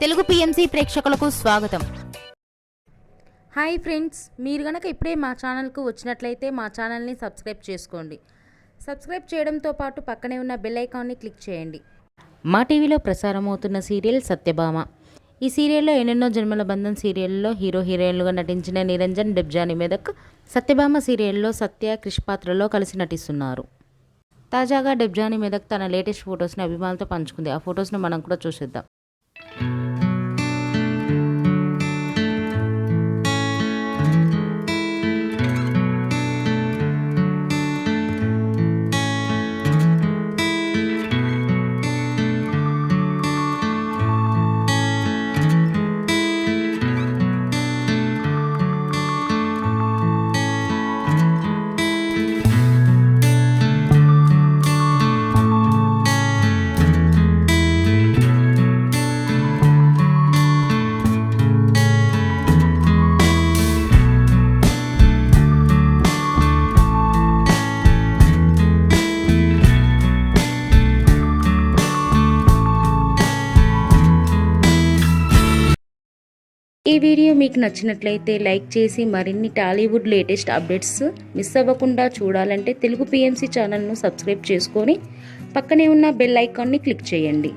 Telugu PMC ప్రేక్షకులకు స్వాగతం. Hi friends, మీరు గనక ఇప్పుడే మా ఛానల్కు వచ్చినట్లయితే మా ఛానల్ని సబ్స్క్రైబ్ చేసుకోండి. సబ్స్క్రైబ్ చేయడంతో పాటు పక్కనే ఉన్న బెల్ ఐకాన్ని క్లిక్ చేయండి. మా టీవీలో ప్రసారమవుతున్న సీరియల్ సత్యభామ. ఈ సీరియల్లో ఎన్నెన్నో జన్మల బంధం సీరియల్లో హీరో హీరోయిన్లుగా నటించిన నిరంజన్, డెబ్జానీ మెదక్ సత్యభామ సీరియల్లో సత్య, క్రిష్ పాత్రలో కలిసి నటిస్తున్నారు. తాజాగా డెబ్జానీ మెదక్ తన లేటెస్ట్ ఫొటోస్ని అభిమానులతో పంచుకుంది. ఆ ఫొటోస్ని మనం కూడా చూసేద్దాం. ఈ వీడియో మీకు నచ్చినట్లయితే లైక్ చేసి మరిన్ని టాలీవుడ్ లేటెస్ట్ అప్డేట్స్ మిస్ అవ్వకుండా చూడాలంటే తెలుగు పిఎంసి ఛానల్ను సబ్స్క్రైబ్ చేసుకొని పక్కనే ఉన్న బెల్ ఐకాన్ని క్లిక్ చేయండి.